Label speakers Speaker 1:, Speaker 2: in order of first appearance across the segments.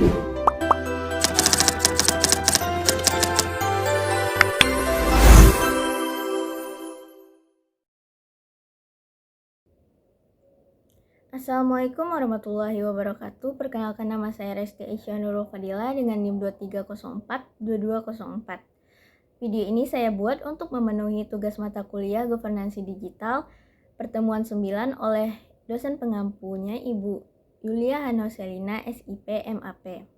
Speaker 1: Assalamualaikum warahmatullahi wabarakatuh. Perkenalkan, nama saya Resti Aisyah Nurul Fadila dengan NIM 23042204. Video ini saya buat untuk memenuhi tugas mata kuliah Governansi Digital pertemuan 9 oleh dosen pengampunya Ibu Yulia Hanoselina, SIP, MAP.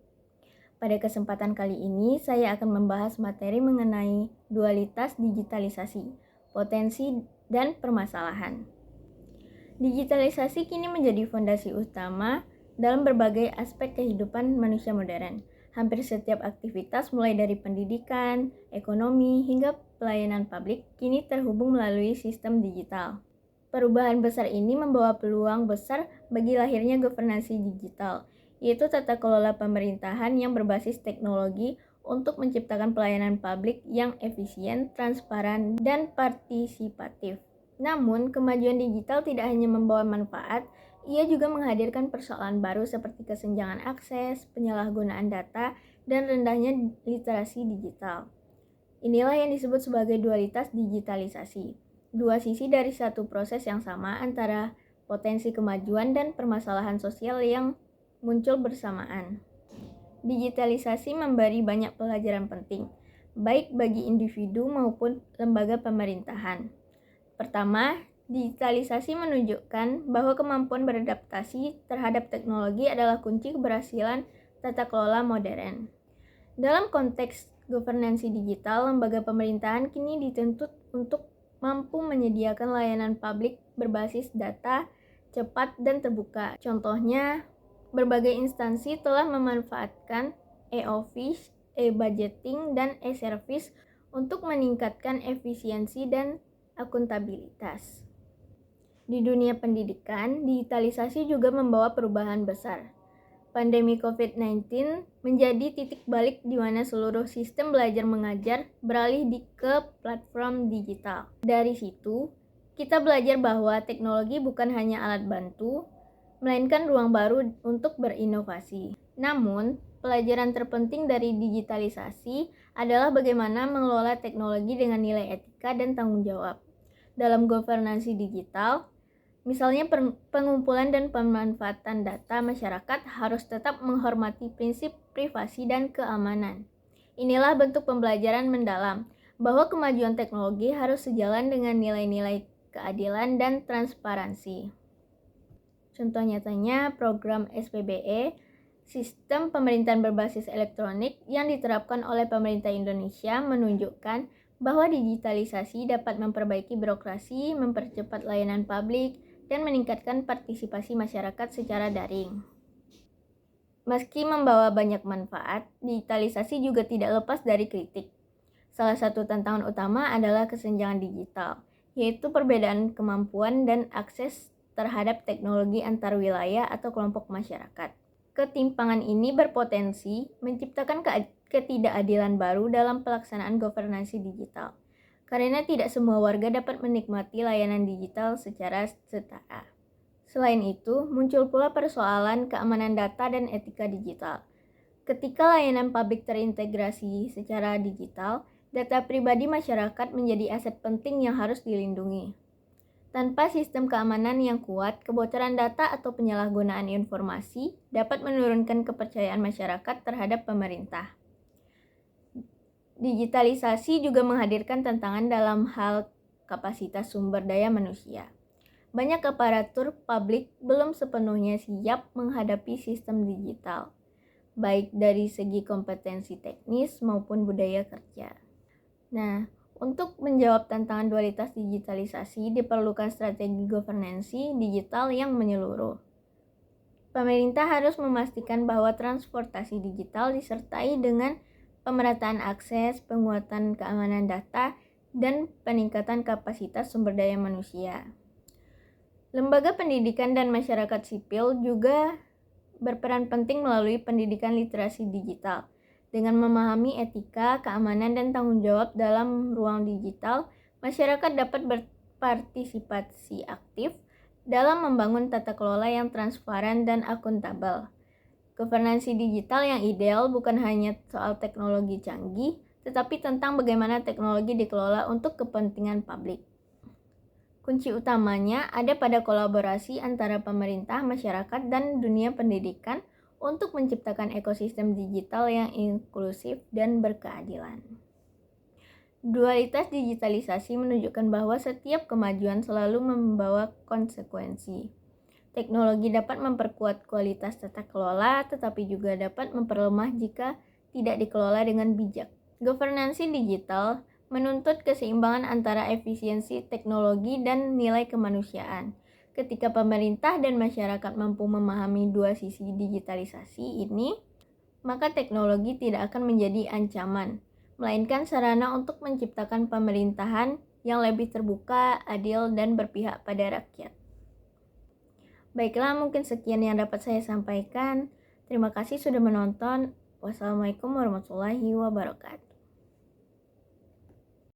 Speaker 1: Pada kesempatan kali ini saya akan membahas materi mengenai dualitas digitalisasi, potensi dan permasalahan. Digitalisasi kini menjadi fondasi utama dalam berbagai aspek kehidupan manusia modern. Hampir setiap aktivitas mulai dari pendidikan, ekonomi, hingga pelayanan publik kini terhubung melalui sistem digital. Perubahan besar ini membawa peluang besar bagi lahirnya governansi digital, yaitu tata kelola pemerintahan yang berbasis teknologi untuk menciptakan pelayanan publik yang efisien, transparan, dan partisipatif. Namun, kemajuan digital tidak hanya membawa manfaat, ia juga menghadirkan persoalan baru seperti kesenjangan akses, penyalahgunaan data, dan rendahnya literasi digital. Inilah yang disebut sebagai dualitas digitalisasi. Dua sisi dari satu proses yang sama antara potensi kemajuan dan permasalahan sosial yang muncul bersamaan. Digitalisasi memberi banyak pelajaran penting, baik bagi individu maupun lembaga pemerintahan. Pertama, digitalisasi menunjukkan bahwa kemampuan beradaptasi terhadap teknologi adalah kunci keberhasilan tata kelola modern. Dalam konteks governansi digital, lembaga pemerintahan kini dituntut untuk mampu menyediakan layanan publik berbasis data, cepat, dan terbuka. Contohnya, berbagai instansi telah memanfaatkan e-office, e-budgeting, dan e-service untuk meningkatkan efisiensi dan akuntabilitas. Di dunia pendidikan, digitalisasi juga membawa perubahan besar. Pandemi COVID-19 menjadi titik balik di mana seluruh sistem belajar mengajar beralih ke platform digital. Dari situ, kita belajar bahwa teknologi bukan hanya alat bantu, melainkan ruang baru untuk berinovasi. Namun, pelajaran terpenting dari digitalisasi adalah bagaimana mengelola teknologi dengan nilai etika dan tanggung jawab. Dalam governansi digital, misalnya pengumpulan dan pemanfaatan data masyarakat harus tetap menghormati prinsip privasi dan keamanan. Inilah bentuk pembelajaran mendalam, bahwa kemajuan teknologi harus sejalan dengan nilai-nilai keadilan dan transparansi. Contoh nyatanya program SPBE, Sistem Pemerintahan Berbasis Elektronik yang diterapkan oleh pemerintah Indonesia menunjukkan bahwa digitalisasi dapat memperbaiki birokrasi, mempercepat layanan publik, dan meningkatkan partisipasi masyarakat secara daring. Meski membawa banyak manfaat, digitalisasi juga tidak lepas dari kritik. Salah satu tantangan utama adalah kesenjangan digital, yaitu perbedaan kemampuan dan akses terhadap teknologi antar wilayah atau kelompok masyarakat. Ketimpangan ini berpotensi menciptakan ketidakadilan baru dalam pelaksanaan governansi digital, karena tidak semua warga dapat menikmati layanan digital secara setara. Selain itu, muncul pula persoalan keamanan data dan etika digital. Ketika layanan publik terintegrasi secara digital, data pribadi masyarakat menjadi aset penting yang harus dilindungi. Tanpa sistem keamanan yang kuat, kebocoran data atau penyalahgunaan informasi dapat menurunkan kepercayaan masyarakat terhadap pemerintah. Digitalisasi juga menghadirkan tantangan dalam hal kapasitas sumber daya manusia. Banyak aparatur publik belum sepenuhnya siap menghadapi sistem digital, baik dari segi kompetensi teknis maupun budaya kerja. Nah, untuk menjawab tantangan dualitas digitalisasi, diperlukan strategi governansi digital yang menyeluruh. Pemerintah harus memastikan bahwa transportasi digital disertai dengan pemerataan akses, penguatan keamanan data, dan peningkatan kapasitas sumber daya manusia. Lembaga pendidikan dan masyarakat sipil juga berperan penting melalui pendidikan literasi digital. Dengan memahami etika, keamanan, dan tanggung jawab dalam ruang digital, masyarakat dapat berpartisipasi aktif dalam membangun tata kelola yang transparan dan akuntabel. Governansi digital yang ideal bukan hanya soal teknologi canggih, tetapi tentang bagaimana teknologi dikelola untuk kepentingan publik. Kunci utamanya ada pada kolaborasi antara pemerintah, masyarakat, dan dunia pendidikan untuk menciptakan ekosistem digital yang inklusif dan berkeadilan. Dualitas digitalisasi menunjukkan bahwa setiap kemajuan selalu membawa konsekuensi. Teknologi dapat memperkuat kualitas tata kelola, tetapi juga dapat memperlemah jika tidak dikelola dengan bijak. Governansi digital menuntut keseimbangan antara efisiensi teknologi dan nilai kemanusiaan. Ketika pemerintah dan masyarakat mampu memahami dua sisi digitalisasi ini, maka teknologi tidak akan menjadi ancaman, melainkan sarana untuk menciptakan pemerintahan yang lebih terbuka, adil, dan berpihak pada rakyat. Baiklah, mungkin sekian yang dapat saya sampaikan. Terima kasih sudah menonton. Wassalamualaikum warahmatullahi wabarakatuh.